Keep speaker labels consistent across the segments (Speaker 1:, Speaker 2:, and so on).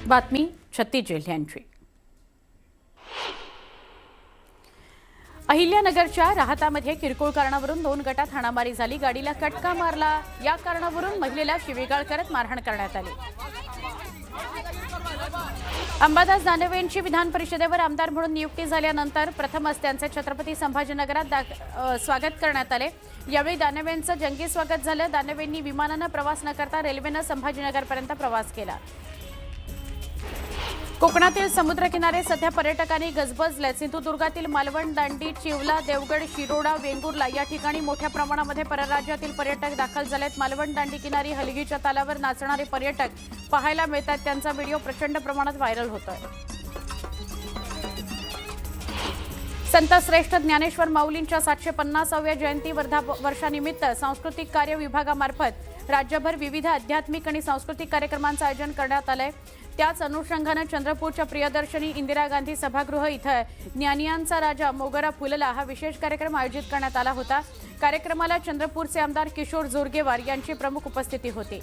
Speaker 1: बातमी छत्तीस जिल्ह्यांची। अहिल्यानगरच्या राहतामध्ये किरकोळ कारणावरून 2 गटात हाणामारी झाली। गाडीला कटका मारला। या कारणावरून महिलेला शिवीगाळ करत मारहाण करण्यात आली। अंबादास दानवेंची विधान परिषदेवर आमदार म्हणून नियुक्ती झाल्यानंतर प्रथमच त्यांचे छत्रपती संभाजीनगरात स्वागत करण्यात आले। यावेळी दानवेंचं जंगी स्वागत झालं। दानवेंनी विमानाने प्रवास न करता रेल्वेने संभाजीनगरपर्यंत प्रवास केला। कोकणातील समुद्रकिनारे सध्या पर्यटकांनी गजबजले। सिंधुदुर्गातील मालवण, दांडी, चिवला, देवगड, शिरोडा, वेंगुर्ला या ठिकाणी मोठ्या प्रमाणामध्ये परराज्यातील पर्यटक दाखल झालेत। मालवण दांडी किनारी हलगीच्या तालावर नाचणारे पर्यटक पाहायला मिळतात। त्यांचा व्हिडिओ प्रचंड प्रमाणात व्हायरल होतोय। संत श्रेष्ठ ज्ञानेश्वर माऊलींच्या 750व्या जयंती वर्षानिमित्त सांस्कृतिक कार्य विभागामार्फत राज्यभर विविध आध्यात्मिक आणि सांस्कृतिक कार्यक्रमांचं आयोजन करण्यात आलंय। त्याच अनुषंगाने चंद्रपूरच्या प्रियदर्शनी इंदिरा गांधी सभागृह इथं ज्ञानियांचा राजा मोगरा फुलला हा विशेष कार्यक्रम आयोजित करण्यात आला होता। कार्यक्रमाला चंद्रपूरचे आमदार किशोर जोरगेवार यांची प्रमुख उपस्थिती होती।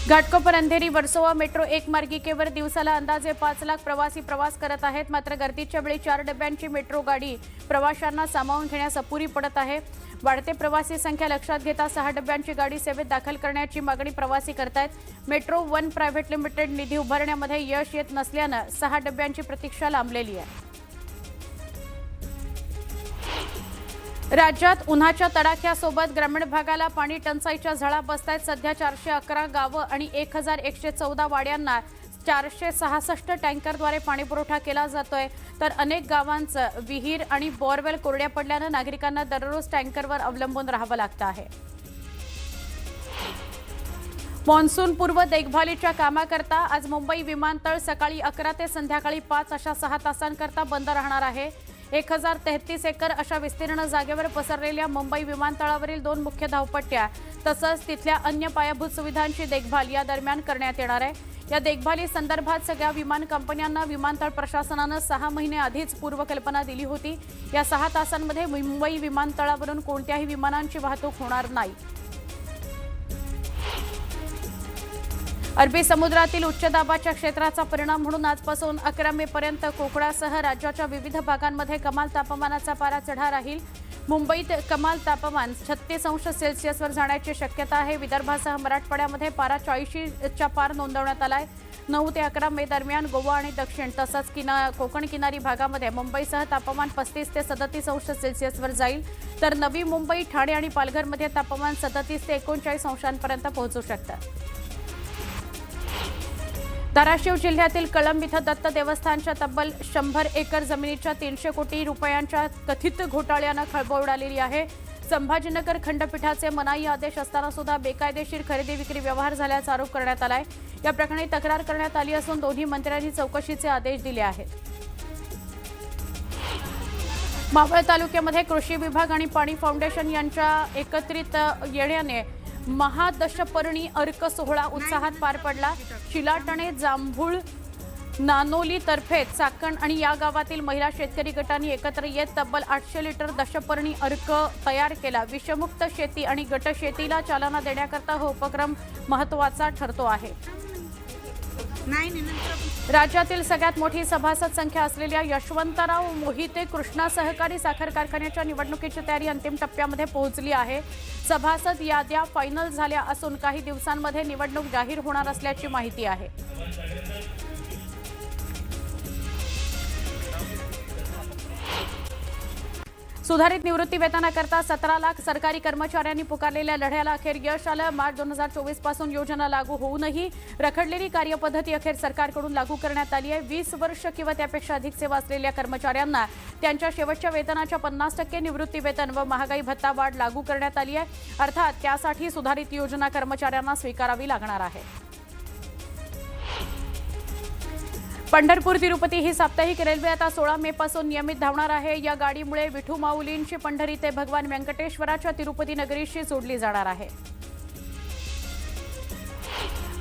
Speaker 1: घाटकोपर अंधेरी वर्सोवा मेट्रो 1 मार्गिकेवर दिवसाला अंदाजे 5 लाख प्रवासी प्रवास करत आहेत। मात्र गर्दीच्या वेळी 4 डब्यांची मेट्रो गाडी प्रवाशांना सामावून घेण्यास अपुरी पडत आहे। वाढते प्रवासी संख्या लक्षात घेता 6 डब्यांची गाडी सेवेत दाखल करण्याची मागणी प्रवासी करतायत। मेट्रो 1 प्रायव्हेट लिमिटेड निधी उभारण्यामध्ये यश येत नसल्याने 6 डब्यांची प्रतीक्षा लांबलेली आहे। राज्यात उन्हाच्या तडाख्यासोबत ग्रामीण भागाला पाणी टंचाईच्या झळा बसतायत। सध्या 411 गावं आणि 1114 वाड्यांना 466 टँकरद्वारे पाणीपुरवठा केला जातोय। तर अनेक गावांचं विहीर आणि बोअरवेल कोरड्या पडल्याने नागरिकांना दररोज टँकरवर अवलंबून राहावं लागतं आहे। मान्सून पूर्व देखभालीच्या कामाकरता आज मुंबई विमानतळ सकाळी 11 ते संध्याकाळी 5 अशा 6 तासांकरता बंद राहणार आहे। 1033 एकर अशा विस्तीर्ण जागेवर पसरलेल्या मुंबई विमानतळावरील 2 मुख्य धावपट्ट्या तसंच तिथल्या अन्य पायाभूत सुविधांची देखभाल या दरम्यान करण्यात येणार आहे। या देखभाली संदर्भात सगळ्या विमान कंपन्यांना विमानतळ प्रशासनाने 6 महिने आधीच पूर्वकल्पना दिली होती। या 6 तासांमध्ये मुंबई विमानतळावरून कोणत्याही विमानांची वाहतूक होणार नाही। अरबी समुद्रातील उच्च दाबाच्या क्षेत्राचा परिणाम म्हणून आजपासून 11 मे पर्यंत कोकणासह राज्याच्या विविध भागांमध्ये कमाल तापमानाचा पारा चढा राहील। मुंबईत कमाल तापमान 36 अंश सेल्सिअसवर जाण्याची शक्यता आहे। विदर्भासह मराठवाड्यामध्ये पारा 40च्या पार नोंदवण्यात आलाय। 9 ते 11 मे दरम्यान गोवा आणि दक्षिण तसंच कोकण किनारी भागामध्ये मुंबईसह तापमान 35 ते 37 अंश सेल्सिअसवर जाईल। तर नवी मुंबई, ठाणे आणि पालघरमध्ये तापमान 37 ते 39 अंशांपर्यंत पोहोचू शकतं। धाराशिव जिल्ह्यातील कळंब इथं दत्त देवस्थानच्या तब्बल 100 एकर जमिनीच्या 300 कोटी रुपयांच्या कथित घोटाळ्यानं खळबळ उडालेली आहे। संभाजीनगर खंडपीठाचे मनाई आदेश असताना सुद्धा बेकायदेशीर खरेदी विक्री व्यवहार झाल्याचा आरोप करण्यात आलाय। या प्रकरणी तक्रार करण्यात आली असून दोन्ही मंत्र्यांनी चौकशीचे आदेश दिले आहेत। मावळ तालुक्यामध्ये कृषी विभाग आणि पाणी फाउंडेशन यांच्या एकत्रित येण्याने महादशपर्णी अर्क सोहळा उत्साहात पार पडला। चिलाटणे, जांभूळ, नानोली, तर्फे, चाकण आणि या गावातील महिला शेतकरी गटांनी एकत्र येत तब्बल 800 लिटर दशपर्णी अर्क तयार केला। विषमुक्त शेती आणि गटशेतीला चालना देण्याकरता हा उपक्रम महत्त्वाचा ठरतो आहे। राज्यातील सगळ्यात मोठी सभासद संख्या असलेल्या यशवंतराव मोहिते कृष्णा सहकारी साखर कारखान्याच्या निवडणुकीची तयारी अंतिम टप्प्यामध्ये पोहोचली आहे। सभासद याद्या फायनल झाल्या असून काही दिवसांमध्ये निवडणूक जाहीर होणार असल्याची माहिती आहे। सुधारित निवृत्ती वेतनाकरता 17 लाख सरकारी कर्मचाऱ्यांनी पुकारलेल्या लढ्याला अखेर यश आलं। मार्च 2024 पासून योजना लागू होऊनही रखडलेली कार्यपद्धती अखेर सरकारकडून लागू करण्यात आली आहे। 20 वर्ष किंवा त्यापेक्षा अधिक सेवा असलेल्या कर्मचाऱ्यांना त्यांच्या शेवटच्या वेतनाच्या 50% निवृत्ती वेतन व महागाई भत्ता वाढ लागू करण्यात आली आहे। अर्थात त्यासाठी सुधारित योजना कर्मचाऱ्यांना स्वीकारावी लागणार आहे। पंढरपूर तिरुपती ही साप्ताहिक रेल्वे आता 16 मे पासून नियमित धावणार आहे। या गाडीमुळे विठू माऊलींची पंढरी ते भगवान व्यंकटेश्वराच्या तिरुपती नगरीशी जोडली जाणार आहे।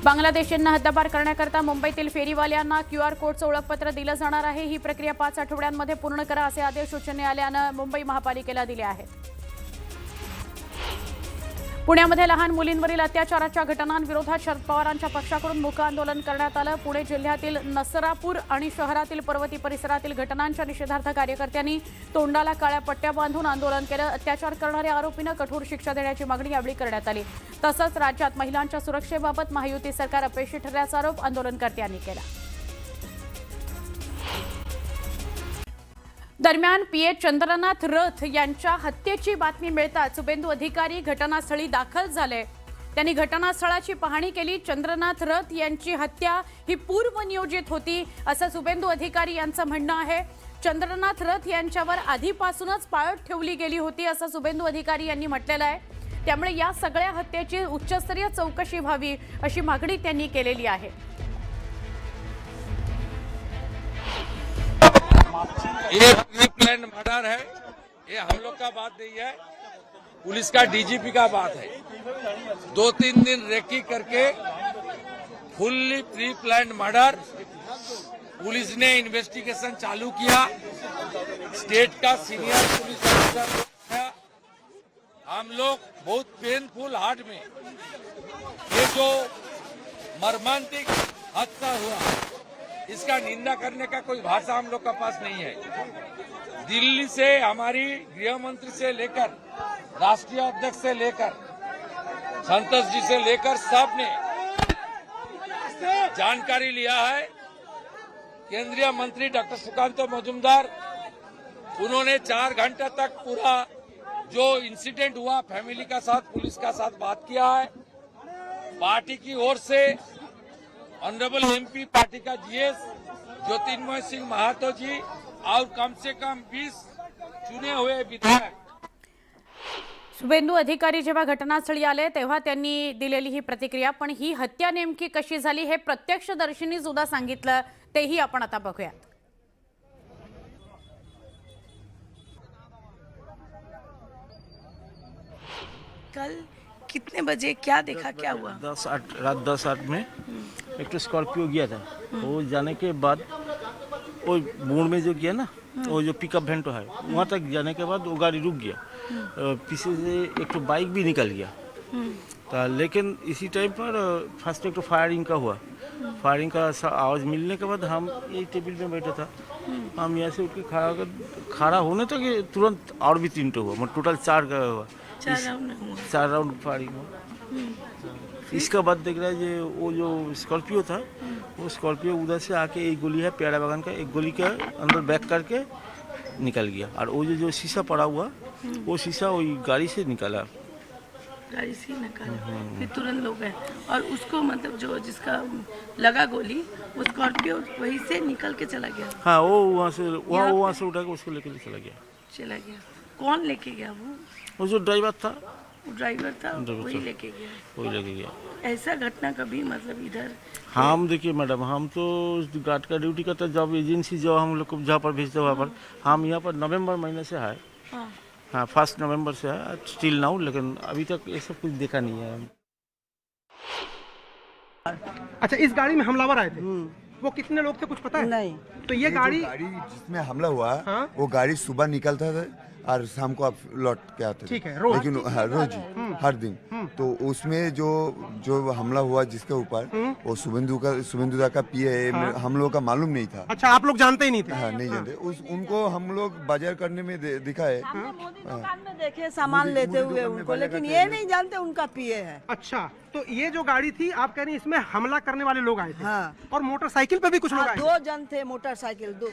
Speaker 1: बांगलादेशींना हद्दपार करण्याकरता मुंबईतील फेरीवाल्यांना QR कोडचं ओळखपत्र दिलं जाणार आहे। ही प्रक्रिया 5 आठवड्यांमध्ये पूर्ण करा असे आदेश उच्च न्यायालयानं मुंबई महापालिकेला दिले आहेत। पुण्यामध्ये लहान मुलींवरील अत्याचाराच्या घटनांविरोधात शरद पवारांच्या पक्षाकडून मूक आंदोलन करण्यात आलं। पुणे जिल्ह्यातील नसरापूर आणि शहरातील पर्वती परिसरातील घटनांच्या निषेधार्थ कार्यकर्त्यांनी तोंडाला काळ्या पट्ट्या बांधून आंदोलन केलं। अत्याचार करणाऱ्या आरोपींना कठोर शिक्षा देण्याची मागणी यावेळी करण्यात आली। तसंच राज्यात महिलांच्या सुरक्षेबाबत महायुती सरकार अपयशी ठरल्याचा आरोप आंदोलनकर्त्यांनी केला। दरम्यान पीए चंद्रनाथ रथ यांच्या हत्येची बातमी मिळताच शुभेंदू अधिकारी घटनास्थळी दाखल झाले। त्यांनी घटनास्थळाची पाहणी केली। चंद्रनाथ रथ यांची हत्या ही पूर्वनियोजित होती असं शुभेंदू अधिकारी यांचं म्हणणं आहे। चंद्रनाथ रथ यांच्यावर आधीपासूनच पाळत ठेवली गेली होती असं शुभेंदू अधिकारी यांनी म्हटलेलं आहे। त्यामुळे या सगळ्या हत्येची उच्चस्तरीय चौकशी व्हावी अशी मागणी त्यांनी केलेली आहे।
Speaker 2: ये प्री प्लान मर्डर है, ये हम लोग का बात नहीं है, पुलिस का डीजीपी का बात है। 2-3 दिन रेकी करके fully pre plan murder, police ने इन्वेस्टिगेशन चालू किया। स्टेट का सीनियर पुलिस ऑफिसर है। हम लोग बहुत पेनफुल हार्ट में ये जो मर्मांतिक हादसा हुआ इसका निंदा करने का कोई भाषा हम लोग का पास नहीं है। दिल्ली से हमारी गृह मंत्री से लेकर राष्ट्रीय अध्यक्ष से लेकर संतोष जी से लेकर सब ने जानकारी लिया है। केंद्रीय मंत्री डॉक्टर सुकांत मजूमदार उन्होंने 4 घंटे तक पूरा जो इंसिडेंट हुआ फैमिली का साथ पुलिस का साथ बात किया है। पार्टी की ओर से ऑनरेबल एमपी पार्टी का जीएस ज्योतिर्मय सिंह महातो जी और कम से कम 20 चुने हुए विधायक।
Speaker 1: शुभेंदू अधिकारी जेव्हा घटनास्थळी आले तेव्हा त्यांनी दिलेली ही प्रतिक्रिया, पण ही हत्या नेमकी कशी झाली हे प्रत्यक्षदर्शींनी सुद्धा सांगितलं, तेही आपण आता बघूयात।
Speaker 3: कल कितने बजे क्या देखा, क्या हुआ?
Speaker 4: रात 10-8 में एक तो स्कॉर्पियो गया था। वो जाने के बाद वो मोड़ में जो गया ना, वो जो पिकअप वैन तो है वहाँ तक जाने के बाद वो गाड़ी रुक गया। पीछे से एक तो बाइक भी निकल गया था। लेकिन इसी टाइम पर फर्स्ट एक तो फायरिंग का हुआ। फायरिंग का आवाज़ मिलने के बाद हम यही टेबल में बैठा था। हम यहाँ से उठ के खड़ा होने तक तुरंत और भी 3 हुआ, मतलब टोटल 4 का हुआ। 4 राउंड फायरिंग हुआ। इसका बाद देख रहा है कि वो जो स्कॉर्पियो था वो स्कॉर्पियो उधर से आके एक गोली है प्यारा बागान का, एक गोली के अंदर बैक करके निकल गया। और वो जो शीशा पड़ा हुआ वो शीशा वही गाड़ी से निकाला।
Speaker 3: गाड़ी से निकाला फिर तुरंत लोग गए और उसको मतलब जो जिसका लगा गोली वो स्कॉर्पियो वहीं से निकल के चला गया।
Speaker 4: हाँ, वो वहाँ से उठा के उसको लेके चला गया।
Speaker 3: कौन लेके गया?
Speaker 4: वो जो ड्राइवर था,
Speaker 3: ड्राइवर था वही लेके गया। ऐसा घटना कभी मतलब इधर?
Speaker 4: हम देखिए मैडम, हम तो गार्ड का ड्यूटी करते, जब एजेंसी जो हम लोग को जहाँ पर भेजते वहाँ पर हम यहाँ पर नवंबर महीने से है। हाँ 1 नवंबर से है स्टिल नाउ, लेकिन अभी तक ये सब कुछ देखा नहीं है।
Speaker 5: अच्छा, इस गाड़ी में हमलावर आए थे, वो कितने लोग थे कुछ पता है?
Speaker 6: नहीं।
Speaker 5: तो ये गाड़ी
Speaker 7: जिसमें हमला हुआ
Speaker 5: हाँ?
Speaker 7: वो गाड़ी सुबह निकलता था और शाम को आप लौट के आते।
Speaker 5: ठीक है, रोज?
Speaker 7: लेकिन हाँ, रोज हर दिन। तो उसमें जो हमला हुआ जिसके ऊपर वो शुभेंदु का पीए है। हम लोग का मालूम नहीं था।
Speaker 5: अच्छा, आप लोग जानते ही नहीं थे?
Speaker 7: हाँ, नहीं जानते। उनको हम लोग बाजार करने में दिखा है।
Speaker 6: दुकान में देखे सामान लेते हुए उनको, लेकिन ये नहीं जानते उनका पीए है।
Speaker 5: अच्छा, तो ये जो गाड़ी थी आप कह रही हैं इसमें हमला करने वाले लोग आए थे?
Speaker 6: हाँ।
Speaker 5: और मोटरसाइकिल पे भी कुछ लोग आए थे?
Speaker 6: 2 जन थे मोटरसाइकिल, 2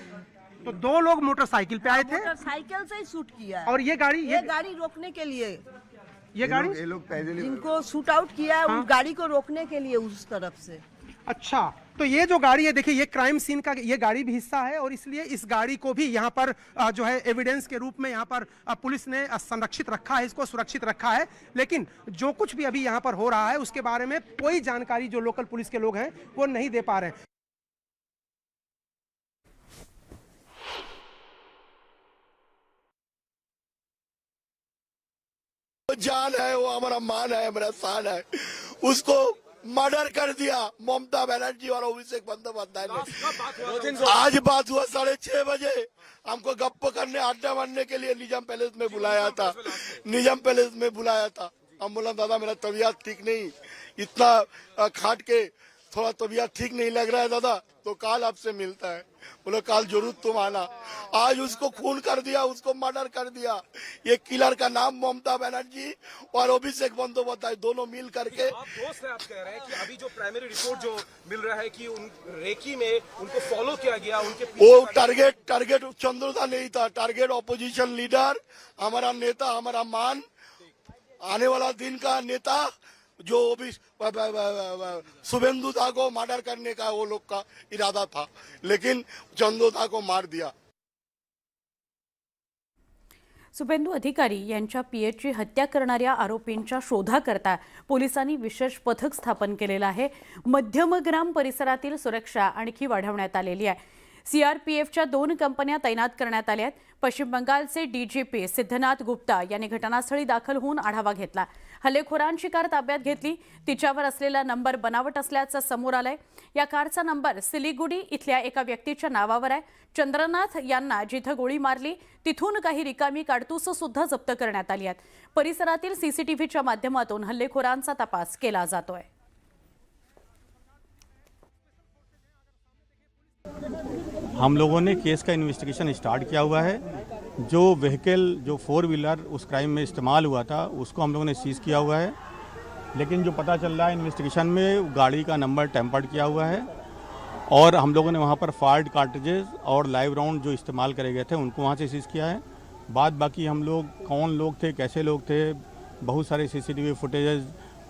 Speaker 5: तो 2 लोग मोटरसाइकिल पे आए थे
Speaker 6: मोटरसाइकिल से ही शूट किया है।
Speaker 5: और ये
Speaker 6: गाड़ी रोकने के लिए,
Speaker 5: ये गाड़ी
Speaker 7: ये लोग पैदल
Speaker 6: जिनको शूट आउट किया है उस गाड़ी को रोकने के लिए उस तरफ से।
Speaker 5: अच्छा, तो ये जो गाड़ी है देखिए, ये क्राइम सीन का ये गाड़ी भी हिस्सा है और इसलिए इस गाड़ी को भी यहाँ पर जो है एविडेंस के रूप में यहाँ पर पुलिस ने संरक्षित रखा है, इसको सुरक्षित रखा है। लेकिन जो कुछ भी अभी यहाँ पर हो रहा है उसके बारे में कोई जानकारी जो लोकल पुलिस के लोग हैं वो नहीं दे पा रहे हैं।
Speaker 8: जान है, वो हमारा मान है, हमारा शान है, उसको मर्डर कर दिया ममता बनर्जी और अभिषेक बंदोपाध्याय ने। आज बात हुआ 6:30 बजे, हमको गप्प करने अड्डा बनने के लिए निजाम पैलेस में बुलाया था। हम बोला दादा मेरा तबीयत ठीक नहीं, इतना खाट के थोड़ा तबीयत ठीक नहीं लग रहा है दादा, तो काल आपसे मिलता है। बोले काल जरूर तुम आना। आज उसको खून कर दिया, उसको मर्डर कर दिया। ये किलर का नाम ममता बनर्जी और अभिषेक बंदोपाध्याय दोनों मिल करके।
Speaker 9: आप दोस्त हैं, आप कह रहे हैं कि अभी जो प्राइमरी रिपोर्ट जो मिल रहा है कि उन रेकी में उनको फॉलो किया गया, उनके
Speaker 8: वो टारगेट चंद्रदा नहीं था, टारगेट ऑपोजिशन लीडर, हमारा नेता, हमारा मान, आने वाला दिन का नेता जो भी शुभेंदु दा को मर्डर करने का वो लोग का इरादा था, लेकिन चंद्रदा को मार दिया।
Speaker 1: शुभेंदू अधिकारी यांच्या पीएची हत्या करणाऱ्या आरोपींच्या शोधाकरता पोलिसांनी विशेष पथक स्थापन केलेलं आहे। मध्यमग्राम परिसरातील सुरक्षा आणखी वाढवण्यात आलेली आहे। सीआरपीएफच्या 2 कंपन्या तैनात करण्यात आल्या आहेत। पश्चिम बंगालचे डीजीपी सिद्धनाथ गुप्ता यांनी घटनास्थळी दाखल होऊन आढावा घेतला। हल्लेखोरांची कार ताब्यात घेतली, तिच्यावर असलेला नंबर बनावट असल्याचं समोर आलंय। या कारचा नंबर सिलिगुडी इथल्या एका व्यक्तीच्या नावावर आहे। चंद्रनाथ यांना जिथं गोळी मारली तिथून काही रिकामी काडतूस सुद्धा जप्त करण्यात आली आहेत। परिसरातील सीसीटीव्हीच्या माध्यमातून हल्लेखोरांचा तपास केला जातोय।
Speaker 10: हम लोगों ने केस का इन्वेस्टिगेशन स्टार्ट किया हुआ है। जो व्हीकल जो 4 व्हीलर उस क्राइम में इस्तेमाल हुआ था उसको हम लोगों ने सीज़ किया हुआ है, लेकिन जो पता चल रहा है इन्वेस्टिगेशन में गाड़ी का नंबर टेम्पर्ड किया हुआ है और हम लोगों ने वहाँ पर फायर्ड कार्ट्रिजेज और लाइव राउंड जो इस्तेमाल करे गए थे उनको वहाँ से सीज़ किया है। बाद बाकी हम लोग कौन लोग थे, कैसे लोग थे, बहुत सारे सीसीटीवी फुटेजेस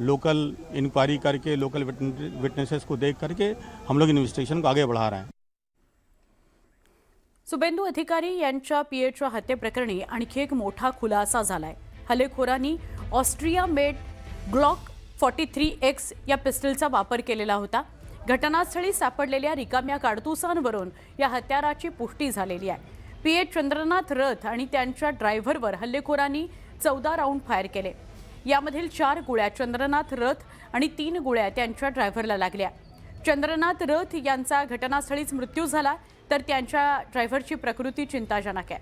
Speaker 10: लोकल इंक्वायरी करके लोकल विटनेसेस को देख करके हम लोग इन्वेस्टिगेशन को आगे बढ़ा रहे हैं।
Speaker 1: शुभेंदू अधिकारी यांच्या पीएच्या हत्येप्रकरणी आणखी एक मोठा खुलासा झालाय। हल्लेखोरांनी ऑस्ट्रिया मेड ग्लॉक 43X या पिस्टलचा वापर केलेला होता। घटनास्थळी सापडलेल्या रिकाम्या काडतुसांवरून या हत्याराची पुष्टी झालेली आहे। पीए चंद्रनाथ रथ आणि त्यांच्या ड्रायव्हरवर हल्लेखोरांनी 14 राऊंड फायर केले। यामधील 4 गोळ्या चंद्रनाथ रथ आणि 3 गोळ्या त्यांच्या ड्रायव्हरला लागल्या। चंद्रनाथ रथ यांचा घटनास्थळीच मृत्यू झाला, तर त्यांच्या ड्रायव्हरची प्रकृती चिंताजनक आहे।